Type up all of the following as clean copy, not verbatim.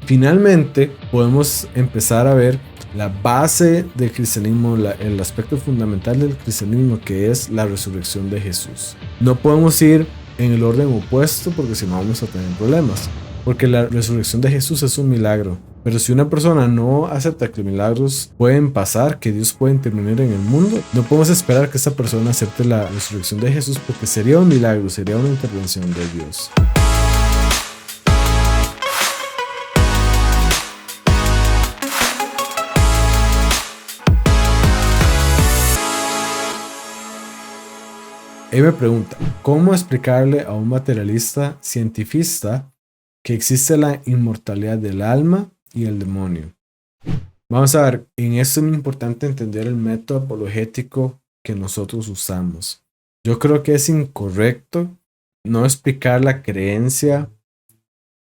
finalmente podemos empezar a ver la base del cristianismo, el aspecto fundamental del cristianismo, que es la resurrección de Jesús. No podemos ir en el orden opuesto porque si no vamos a tener problemas, porque la resurrección de Jesús es un milagro. Pero si una persona no acepta que milagros pueden pasar, que Dios puede intervenir en el mundo, no podemos esperar que esa persona acepte la resurrección de Jesús, porque sería un milagro, sería una intervención de Dios. Él me pregunta, ¿cómo explicarle a un materialista cientifista que existe la inmortalidad del alma y el demonio? Vamos a ver, en esto es muy importante entender el método apologético que nosotros usamos. Yo creo que es incorrecto no explicar la creencia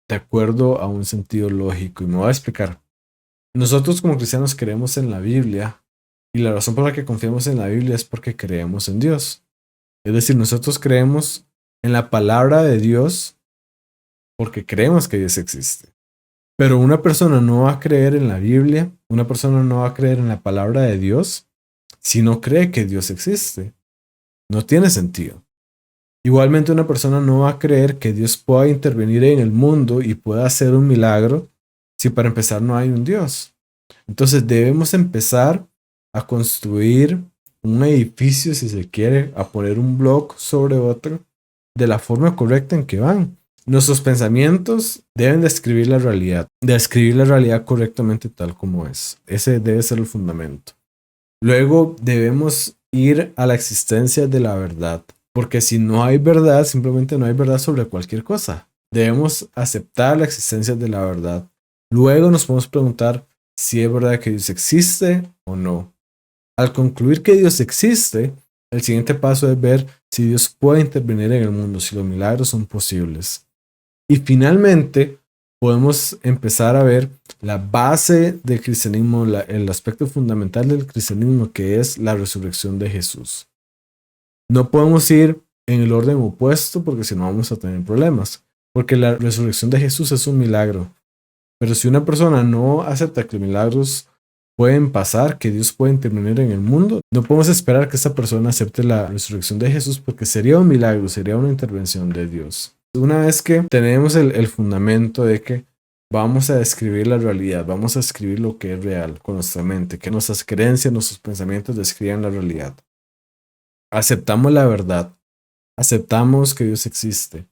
de acuerdo a un sentido lógico, y me voy a explicar. Nosotros como cristianos creemos en la Biblia, y la razón por la que confiamos en la Biblia es porque creemos en Dios. Es decir, nosotros creemos en la palabra de Dios porque creemos que Dios existe. Pero una persona no va a creer en la Biblia, una persona no va a creer en la palabra de Dios si no cree que Dios existe. No tiene sentido. Igualmente, una persona no va a creer que Dios pueda intervenir en el mundo y pueda hacer un milagro si para empezar no hay un Dios. Entonces debemos empezar a construir un edificio, si se quiere, a poner un bloque sobre otro de la forma correcta en que van. Nuestros pensamientos deben describir la realidad correctamente tal como es. Ese debe ser el fundamento. Luego debemos ir a la existencia de la verdad, porque si no hay verdad, simplemente no hay verdad sobre cualquier cosa. Debemos aceptar la existencia de la verdad. Luego nos podemos preguntar si es verdad que Dios existe o no. Al concluir que Dios existe, el siguiente paso es ver si Dios puede intervenir en el mundo, si los milagros son posibles. Y finalmente, podemos empezar a ver la base del cristianismo, el aspecto fundamental del cristianismo, que es la resurrección de Jesús. No podemos ir en el orden opuesto porque si no vamos a tener problemas, porque la resurrección de Jesús es un milagro. Pero si una persona no acepta que milagros pueden pasar, que Dios puede intervenir en el mundo, no podemos esperar que esa persona acepte la resurrección de Jesús porque sería un milagro, sería una intervención de Dios. Una vez que tenemos el fundamento de que vamos a describir la realidad, vamos a escribir lo que es real con nuestra mente, que nuestras creencias, nuestros pensamientos describan la realidad. Aceptamos la verdad, aceptamos que Dios existe,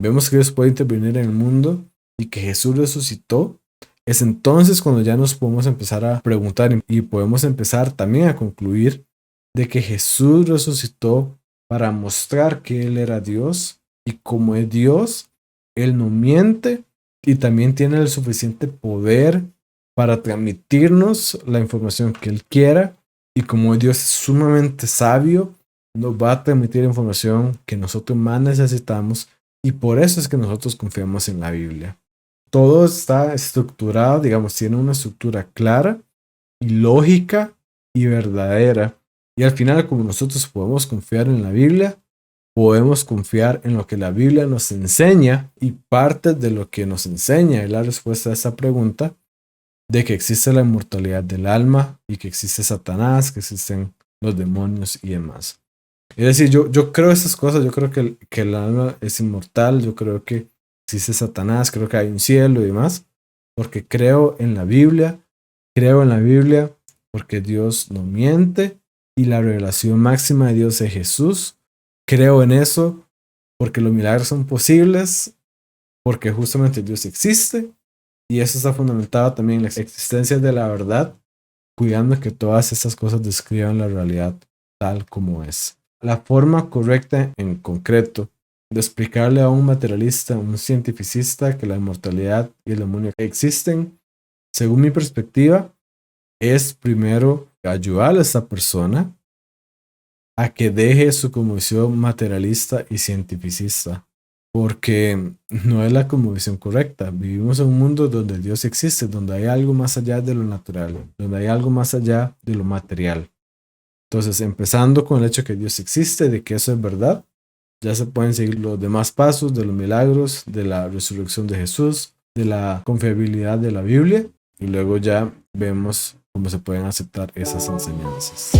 vemos que Dios puede intervenir en el mundo y que Jesús resucitó. Es entonces cuando ya nos podemos empezar a preguntar y podemos empezar también a concluir de que Jesús resucitó para mostrar que Él era Dios, y como es Dios, Él no miente y también tiene el suficiente poder para transmitirnos la información que Él quiera, y como Dios es sumamente sabio, nos va a transmitir información que nosotros más necesitamos, y por eso es que nosotros confiamos en la Biblia. Todo está estructurado, digamos, tiene una estructura clara y lógica y verdadera. Y al final, como nosotros podemos confiar en la Biblia, podemos confiar en lo que la Biblia nos enseña, y parte de lo que nos enseña es la respuesta a esa pregunta de que existe la inmortalidad del alma y que existe Satanás, que existen los demonios y demás. Es decir, yo creo esas cosas, yo creo que el alma es inmortal, yo creo que existe Satanás, creo que hay un cielo y demás, porque creo en la Biblia porque Dios no miente y la revelación máxima de Dios es Jesús. Creo en eso porque los milagros son posibles, porque justamente Dios existe, y eso está fundamentado también en la existencia de la verdad, cuidando que todas esas cosas describan la realidad tal como es. La forma correcta en concreto de explicarle a un materialista, a un cientificista, que la inmortalidad y el demonio existen, según mi perspectiva, es primero ayudar a esta persona a que deje su convicción materialista y cientificista, porque no es la convicción correcta. Vivimos en un mundo donde Dios existe, donde hay algo más allá de lo natural, donde hay algo más allá de lo material. Entonces, empezando con el hecho de que Dios existe, de que eso es verdad, ya se pueden seguir los demás pasos de los milagros, de la resurrección de Jesús, de la confiabilidad de la Biblia y luego ya vemos cómo se pueden aceptar esas enseñanzas.